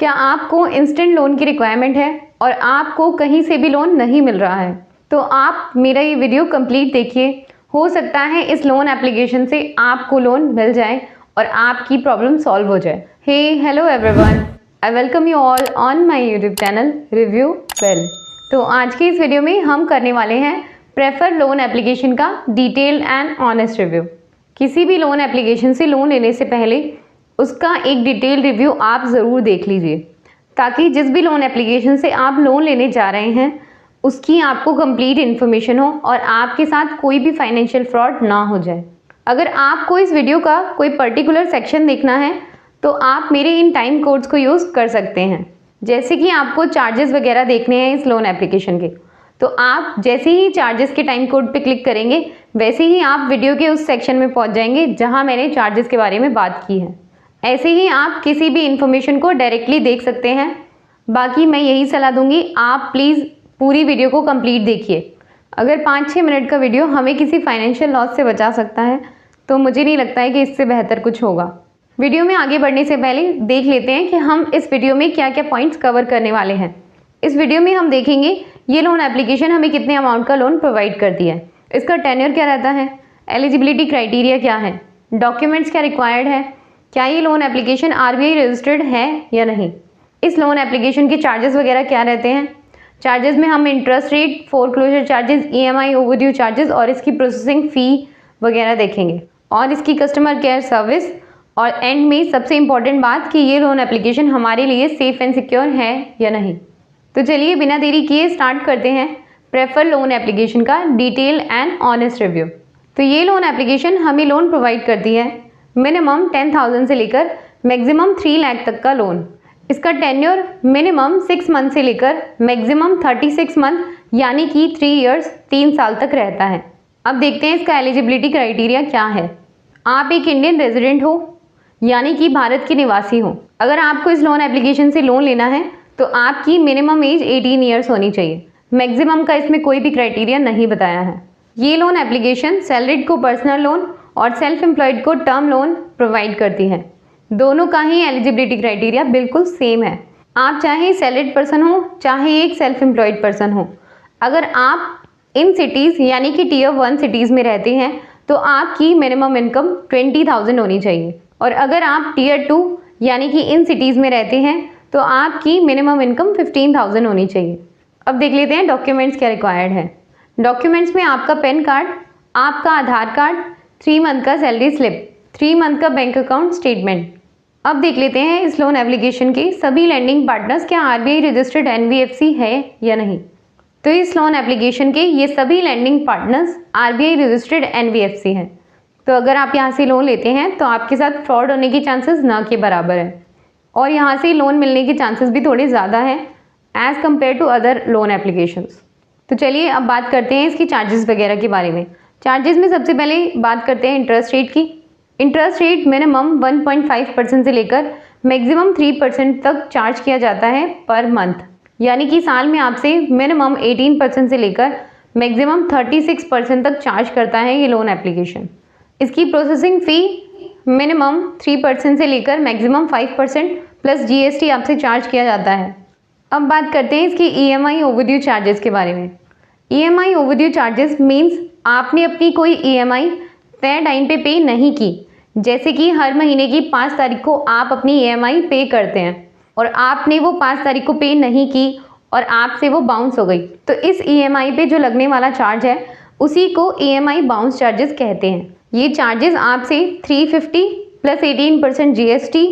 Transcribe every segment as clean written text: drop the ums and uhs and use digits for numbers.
क्या आपको instant loan की रिक्वायरमेंट है और आपको कहीं से भी लोन नहीं मिल रहा है, तो आप मेरा ये वीडियो कंप्लीट देखिए। हो सकता है इस लोन एप्लीकेशन से आपको लोन मिल जाए और आपकी प्रॉब्लम सॉल्व हो जाए। Hey hello everyone, I welcome you all on my YouTube channel review well. तो आज की इस वीडियो में हम करने वाले हैं प्रेफर लोन एप्लीकेशन का डिटेल एंड ऑनेस्ट रिव्यू। किसी भी लोन एप्लीकेशन से लोन लेने से पहले उसका एक डिटेल रिव्यू आप ज़रूर देख लीजिए, ताकि जिस भी लोन एप्लीकेशन से आप लोन लेने जा रहे हैं उसकी आपको कंप्लीट इन्फॉर्मेशन हो और आपके साथ कोई भी फाइनेंशियल फ्रॉड ना हो जाए। अगर आपको इस वीडियो का कोई पर्टिकुलर सेक्शन देखना है तो आप मेरे इन टाइम कोड्स को यूज़ कर सकते हैं। जैसे कि आपको चार्जेस वगैरह देखने हैं इस लोन एप्लीकेशन के, तो आप जैसे ही चार्जेस के टाइम कोड पे क्लिक करेंगे वैसे ही आप वीडियो के उस सेक्शन में पहुंच जाएंगे जहां मैंने चार्जेस के बारे में बात की है। ऐसे ही आप किसी भी इन्फॉर्मेशन को डायरेक्टली देख सकते हैं। बाकी मैं यही सलाह दूंगी, आप प्लीज़ पूरी वीडियो को कंप्लीट देखिए। अगर 5-6 मिनट का वीडियो हमें किसी फाइनेंशियल लॉस से बचा सकता है तो मुझे नहीं लगता है कि इससे बेहतर कुछ होगा। वीडियो में आगे बढ़ने से पहले देख लेते हैं कि हम इस वीडियो में क्या क्या पॉइंट्स कवर करने वाले हैं। इस वीडियो में हम देखेंगे ये लोन एप्लीकेशन हमें कितने अमाउंट का लोन प्रोवाइड करती है, इसका टेन्योर क्या रहता है, एलिजिबिलिटी क्राइटेरिया क्या है, डॉक्यूमेंट्स क्या रिक्वायर्ड है, क्या ये लोन एप्लीकेशन RBI रजिस्टर्ड है या नहीं, इस लोन एप्लीकेशन के चार्जेस वगैरह क्या रहते हैं। चार्जेस में हम interest rate, foreclosure charges, EMI overdue charges और इसकी प्रोसेसिंग फ़ी वगैरह देखेंगे, और इसकी कस्टमर केयर सर्विस, और एंड में सबसे इम्पॉर्टेंट बात कि ये लोन एप्लीकेशन हमारे लिए सेफ़ एंड सिक्योर है या नहीं। तो चलिए बिना देरी किए स्टार्ट करते हैं प्रेफर लोन एप्लीकेशन का डिटेल एंड ऑनेस्ट रिव्यू। तो ये लोन एप्लीकेशन हमें लोन प्रोवाइड करती है मिनिमम 10,000 से लेकर मैक्सिमम 3 लाख तक का लोन। इसका टेन्योर मिनिमम 6 मंथ से लेकर मैक्सिमम 36 मंथ यानी कि 3 इयर्स 3 साल तक रहता है। अब देखते हैं इसका एलिजिबिलिटी क्राइटेरिया क्या है। आप एक इंडियन रेजिडेंट हो यानी कि भारत के निवासी हो। अगर आपको इस लोन एप्लीकेशन से लोन लेना है तो आपकी मिनिमम एज 18 ईयर्स होनी चाहिए। मैक्सिमम का इसमें कोई भी क्राइटेरिया नहीं बताया है। ये लोन एप्लीकेशन सैलरीड को पर्सनल लोन और सेल्फ एम्प्लॉयड को टर्म लोन प्रोवाइड करती है। दोनों का ही एलिजिबिलिटी क्राइटेरिया बिल्कुल सेम है। आप चाहे सैलरीड पर्सन हो चाहे एक सेल्फ एम्प्लॉयड पर्सन हो, अगर आप इन सिटीज़ यानी कि Tier 1 सिटीज़ में रहते हैं तो आपकी मिनिमम इनकम 20,000 होनी चाहिए, और अगर आप Tier 2 यानी कि इन सिटीज़ में रहते हैं तो आपकी मिनिमम इनकम 15,000 होनी चाहिए। अब देख लेते हैं डॉक्यूमेंट्स क्या रिक्वायर्ड है। डॉक्यूमेंट्स में आपका पैन कार्ड, आपका आधार कार्ड, 3 मंथ का सैलरी स्लिप, 3 मंथ का बैंक अकाउंट स्टेटमेंट। अब देख लेते हैं इस लोन एप्लीकेशन के सभी लैंडिंग पार्टनर्स क्या RBI रजिस्टर्ड NBFC है या नहीं। तो इस लोन एप्लीकेशन के ये सभी lending partners RBI registered NBFC हैं। तो अगर आप यहाँ से लोन लेते हैं तो आपके साथ फ्रॉड होने के चांसेस ना के बराबर है, और यहाँ से लोन मिलने के चांसेस भी थोड़े ज़्यादा हैं as compare to other loan applications. तो चलिए अब बात करते हैं इसकी चार्जेस वगैरह के बारे में। चार्जेस में सबसे पहले बात करते हैं इंटरेस्ट रेट की। इंटरेस्ट रेट मिनिमम 1.5% से लेकर मैक्सिमम 3% तक चार्ज किया जाता है पर मंथ, यानी कि साल में आपसे मिनिमम 18% से लेकर मैक्सिमम 36% तक चार्ज करता है ये लोन एप्लीकेशन। इसकी प्रोसेसिंग फ़ी मिनिमम 3% से लेकर मैक्सिमम 5% प्लस GST आपसे चार्ज किया जाता है। अब बात करते हैं इसकी EMI ओवरड्यू चार्जेस के बारे में। EMI ओवरड्यू चार्जेस मीन्स आपने अपनी कोई EMI तय टाइम पे नहीं की, जैसे कि हर महीने की 5 तारीख को आप अपनी EMI पे करते हैं और आपने वो 5 तारीख को पे नहीं की और आपसे वो बाउंस हो गई, तो इस EMI पे जो लगने वाला चार्ज है उसी को EMI बाउंस चार्जेस कहते हैं। ये चार्जेस आपसे 350 plus 18% GST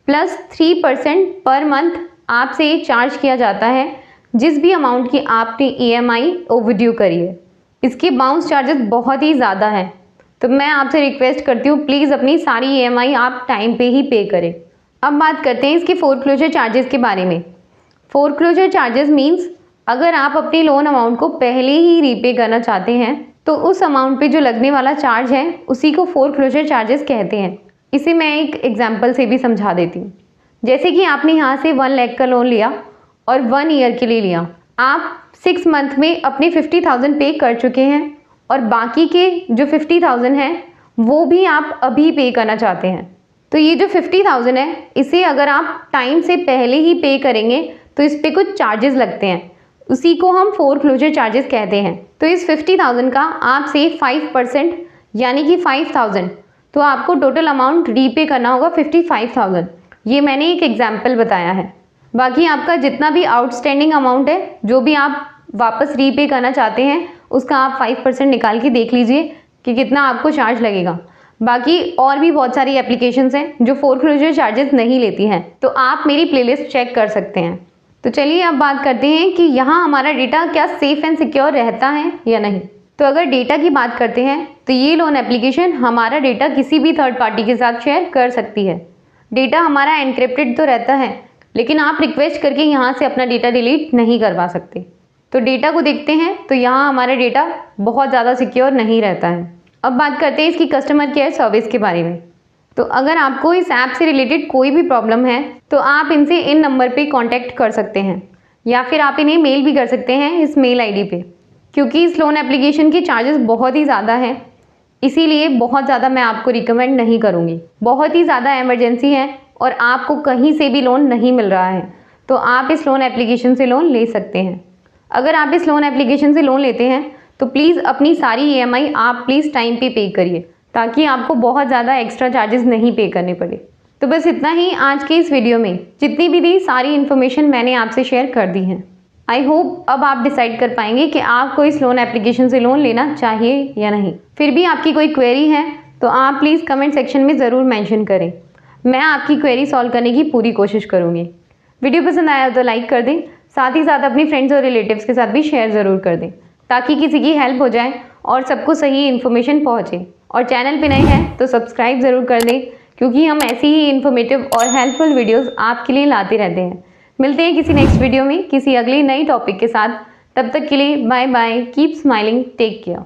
plus 3% per month आपसे चार्ज किया जाता है जिस भी अमाउंट की आपने EMI ओवरड्यू करी है। इसके बाउंस चार्जेस बहुत ही ज़्यादा हैं, तो मैं आपसे रिक्वेस्ट करती हूँ प्लीज़ अपनी सारी EMI आप टाइम पे ही पे करें। अब बात करते हैं इसके फोरक्लोजर चार्जेस के बारे में। फोरक्लोजर चार्जेस मीन्स अगर आप अपने लोन अमाउंट को पहले ही रीपे करना चाहते हैं तो उस अमाउंट पे जो लगने वाला चार्ज है उसी को फोरक्लोजर चार्जेस कहते हैं। इसे मैं एक एग्जांपल से भी समझा देती हूँ। जैसे कि आपने यहाँ से 1 लाख का लोन लिया और 1 ईयर के लिए लिया। आप 6 मंथ में अपने 50,000 पे कर चुके हैं और बाकी के जो 50,000 हैं वो भी आप अभी पे करना चाहते हैं। तो ये जो 50,000 है, इसे अगर आप टाइम से पहले ही पे करेंगे तो इस पे कुछ चार्जेस लगते हैं, उसी को हम फोरक्लोजर चार्जेस कहते हैं। तो इस 50,000 का आपसे 5% यानी कि 5,000, तो आपको टोटल अमाउंट रीपे करना होगा 55,000। ये मैंने एक एग्जाम्पल बताया है। बाकी आपका जितना भी आउटस्टैंडिंग अमाउंट है, जो भी आप वापस रीपे करना चाहते हैं, उसका आप 5% निकाल के देख लीजिए कि कितना आपको चार्ज लगेगा। बाकी और भी बहुत सारी एप्लीकेशंस हैं जो फोरक्लोजर चार्जेस नहीं लेती हैं, तो आप मेरी प्लेलिस्ट चेक कर सकते हैं। तो चलिए अब बात करते हैं कि यहाँ हमारा डेटा क्या सेफ एंड सिक्योर रहता है या नहीं। तो अगर डेटा की बात करते हैं तो ये लोन एप्लीकेशन हमारा डेटा किसी भी थर्ड पार्टी के साथ शेयर कर सकती है। डेटा हमारा एनक्रिप्टेड तो रहता है, लेकिन आप रिक्वेस्ट करके यहाँ से अपना डेटा डिलीट नहीं करवा सकते। तो डेटा को देखते हैं तो यहाँ हमारा डेटा बहुत ज़्यादा सिक्योर नहीं रहता है। अब बात करते हैं इसकी कस्टमर केयर सर्विस के बारे में। तो अगर आपको इस ऐप से रिलेटेड कोई भी प्रॉब्लम है तो आप इनसे इन नंबर पे कांटेक्ट कर सकते हैं, या फिर आप इन्हें मेल भी कर सकते हैं इस मेल आईडी पे। क्योंकि इस लोन एप्लीकेशन की चार्जेस बहुत ही ज़्यादा हैं, इसीलिए बहुत ज़्यादा मैं आपको रिकमेंड नहीं करूँगी। बहुत ही ज़्यादा इमरजेंसी है और आपको कहीं से भी लोन नहीं मिल रहा है तो आप इस लोन एप्लीकेशन से लोन ले सकते हैं। अगर आप इस लोन एप्लीकेशन से लोन लेते हैं तो प्लीज़ अपनी सारी EMI आप प्लीज़ टाइम पे करिए, ताकि आपको बहुत ज़्यादा एक्स्ट्रा चार्जेस नहीं पे करने पड़े। तो बस इतना ही आज के इस वीडियो में। जितनी भी थी सारी इन्फॉर्मेशन मैंने आपसे शेयर कर दी है। आई होप अब आप डिसाइड कर पाएंगे कि आपको इस लोन एप्लीकेशन से लोन लेना चाहिए या नहीं। फिर भी आपकी कोई क्वेरी है तो आप प्लीज़ कमेंट सेक्शन में ज़रूर मेंशन करें, मैं आपकी क्वेरी सॉल्व करने की पूरी कोशिश करूँगी। वीडियो पसंद आया तो लाइक कर दें, साथ ही साथ अपनी फ्रेंड्स और रिलेटिव्स के साथ भी शेयर ज़रूर कर दें, ताकि किसी की हेल्प हो जाए और सबको सही इन्फॉर्मेशन पहुँचे। और चैनल पे नए हैं तो सब्सक्राइब ज़रूर कर दें, क्योंकि हम ऐसी ही इन्फॉर्मेटिव और हेल्पफुल वीडियोस आपके लिए लाते रहते हैं। मिलते हैं किसी नेक्स्ट वीडियो में किसी अगली नई टॉपिक के साथ। तब तक के लिए bye bye, keep smiling, take care.